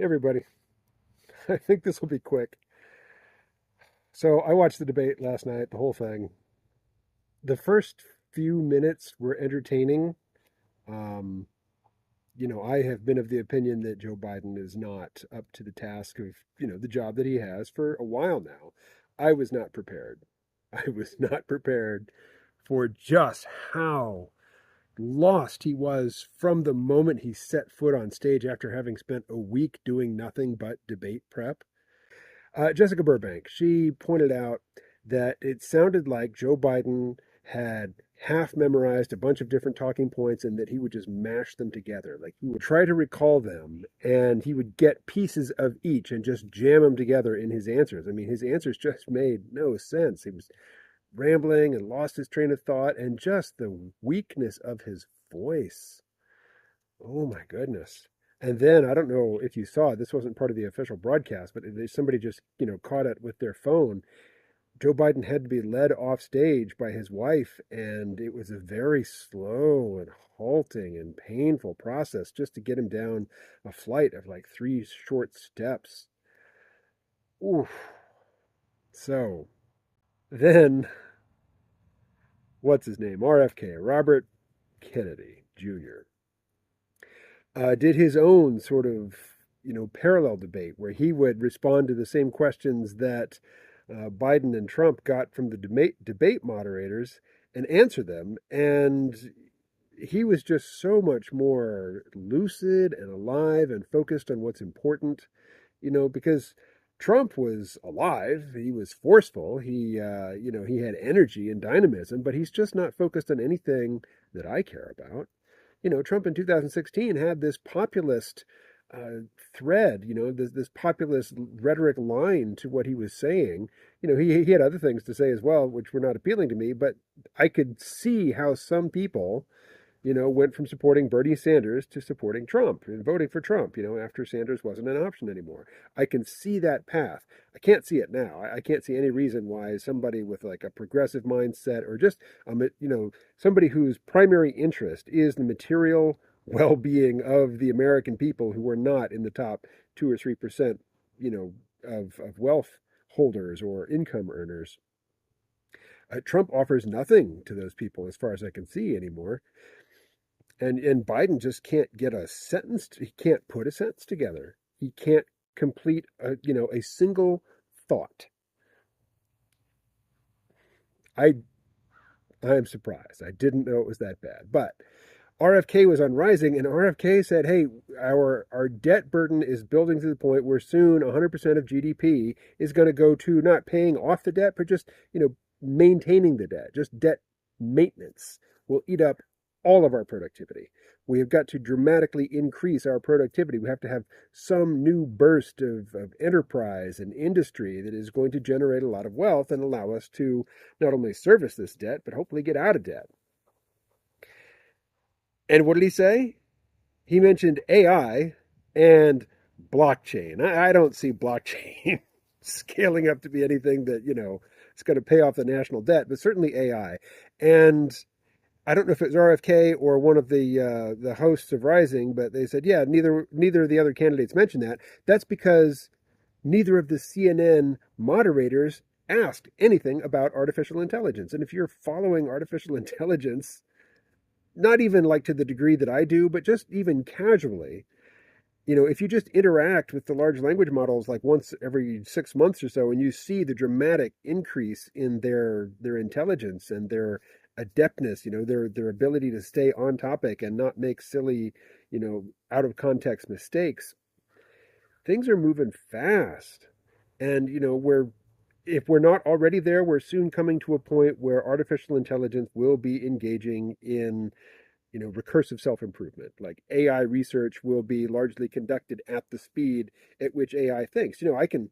Hey everybody. I think this will be quick. So I watched the debate last night, the whole thing. The first few minutes were entertaining. Um, I have been of the opinion that Joe Biden is not up to the task of, the job that he has for a while now. I was not prepared. I was not prepared for just how lost he was from the moment he set foot on stage after having spent a week doing nothing but debate prep. Jessica Burbank, she pointed out that it sounded like Joe Biden had half memorized a bunch of different talking points and that he would just mash them together. Like he would try to recall them and he would get pieces of each and just jam them together in his answers. I mean, his answers just made no sense. He was rambling and lost his train of thought and just the weakness of his voice. Oh my goodness. And then I don't know if you saw it, this wasn't part of the official broadcast, but somebody just, caught it with their phone. Joe Biden had to be led off stage by his wife, and it was a very slow and halting and painful process just to get him down a flight of like three short steps. Oof. So then, what's his name? RFK, Robert Kennedy Jr. Did his own sort of, parallel debate where he would respond to the same questions that Biden and Trump got from the debate moderators and answer them. And he was just so much more lucid and alive and focused on what's important, because Trump was alive, he was forceful, he had energy and dynamism, but he's just not focused on anything that I care about. Trump in 2016 had this populist thread, this populist rhetoric line to what he was saying. He had other things to say as well, which were not appealing to me, but I could see how some people, went from supporting Bernie Sanders to supporting Trump and voting for Trump, after Sanders wasn't an option anymore. I can see that path. I can't see it now. I can't see any reason why somebody with like a progressive mindset or just, somebody whose primary interest is the material well-being of the American people who are not in the top 2 or 3%, of wealth holders or income earners. Trump offers nothing to those people as far as I can see anymore. And Biden just can't get a sentence. He can't put a sentence together. He can't complete a single thought. I I'm surprised. I didn't know it was that bad. But RFK was on Rising, and RFK said, "Hey, our debt burden is building to the point where soon 100% of GDP is going to go to not paying off the debt, but just maintaining the debt. Just debt maintenance will eat up all of our productivity. We have got to dramatically increase our productivity. We have to have some new burst of enterprise and industry that is going to generate a lot of wealth and allow us to not only service this debt, but hopefully get out of debt." And what did he say? He mentioned AI and blockchain. I don't see blockchain scaling up to be anything that, it's going to pay off the national debt, but certainly AI. And I don't know if it was RFK or one of the hosts of Rising, but they said, yeah, neither of the other candidates mentioned that. That's because neither of the CNN moderators asked anything about artificial intelligence. And if you're following artificial intelligence, not even like to the degree that I do, but just even casually, if you just interact with the large language models like once every 6 months or so, and you see the dramatic increase in their intelligence and their adeptness, their ability to stay on topic and not make silly, out of context mistakes, things are moving fast. And if we're not already there, we're soon coming to a point where artificial intelligence will be engaging in recursive self-improvement. Like AI research will be largely conducted at the speed at which AI thinks. I can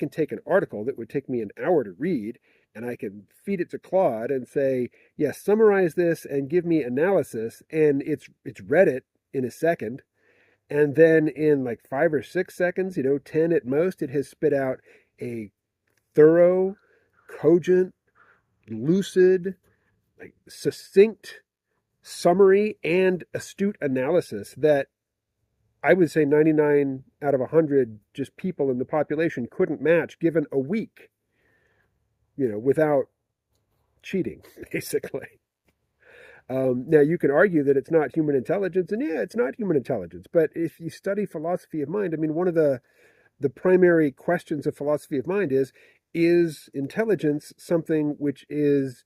take an article that would take me an hour to read, and I can feed it to Claude and say, yes, summarize this and give me analysis, and it's read it in a second. And then in like 5 or 6 seconds, 10 at most, it has spit out a thorough, cogent, lucid, like succinct summary and astute analysis that I would say 99 out of 100 just people in the population couldn't match given a week, without cheating, basically. Now, you can argue that it's not human intelligence, and yeah, it's not human intelligence. But if you study philosophy of mind, I mean, one of the primary questions of philosophy of mind is intelligence something which is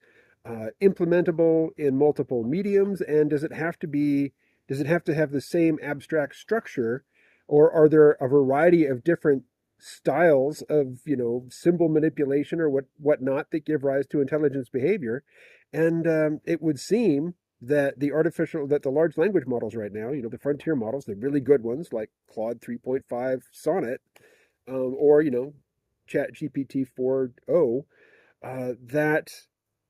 implementable in multiple mediums, and does it have to have the same abstract structure, or are there a variety of different styles of symbol manipulation or whatnot that give rise to intelligence behavior? And it would seem that the large language models right now, the frontier models, the really good ones like Claude 3.5 Sonnet, or Chat GPT 4.0, that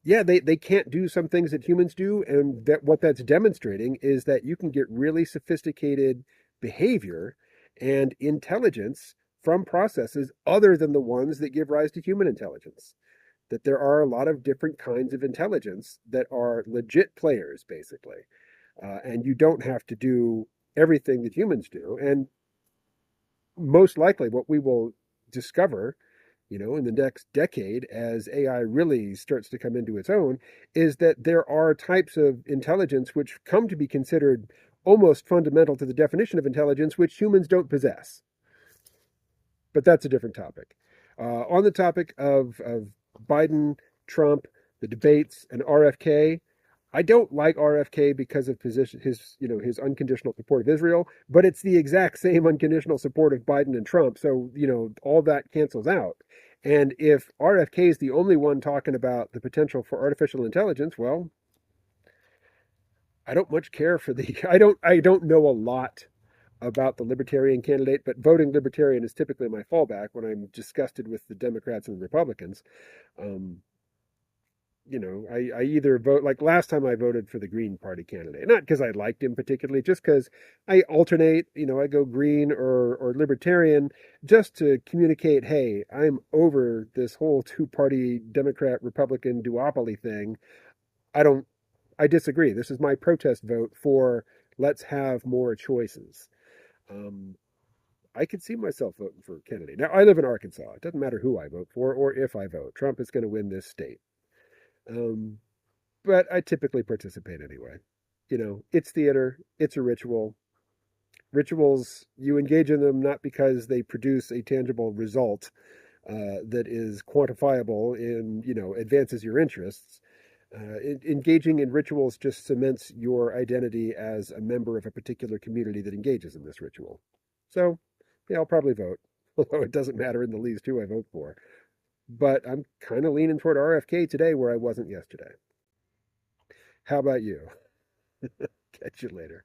yeah, they can't do some things that humans do, and that what that's demonstrating is that you can get really sophisticated behavior and intelligence from processes other than the ones that give rise to human intelligence. That there are a lot of different kinds of intelligence that are legit players, basically, and you don't have to do everything that humans do. And most likely, what we will discover, in the next decade, as AI really starts to come into its own, is that there are types of intelligence which come to be considered almost fundamental to the definition of intelligence, which humans don't possess. But that's a different topic. On the topic of Biden, Trump, the debates, and RFK, I don't like RFK because of his unconditional support of Israel, but it's the exact same unconditional support of Biden and Trump. So, all that cancels out. And if RFK is the only one talking about the potential for artificial intelligence, well, I don't much care for the I don't know a lot about the libertarian candidate, but voting libertarian is typically my fallback when I'm disgusted with the Democrats and the Republicans. Um, I either vote, like last time I voted for the Green Party candidate, not because I liked him particularly, just because I alternate, I go Green or Libertarian just to communicate, hey, I'm over this whole two-party Democrat Republican duopoly thing. I don't, I disagree. This is my protest vote for let's have more choices. Um, I could see myself voting for Kennedy. Now, I live in Arkansas. It doesn't matter who I vote for or if I vote. Trump is going to win this state. Um, but I typically participate anyway. It's theater, it's a ritual. Rituals, you engage in them not because they produce a tangible result that is quantifiable and, advances your interests. Engaging in rituals just cements your identity as a member of a particular community that engages in this ritual. So, yeah, I'll probably vote, although it doesn't matter in the least who I vote for. But I'm kind of leaning toward RFK today where I wasn't yesterday. How about you? Catch you later.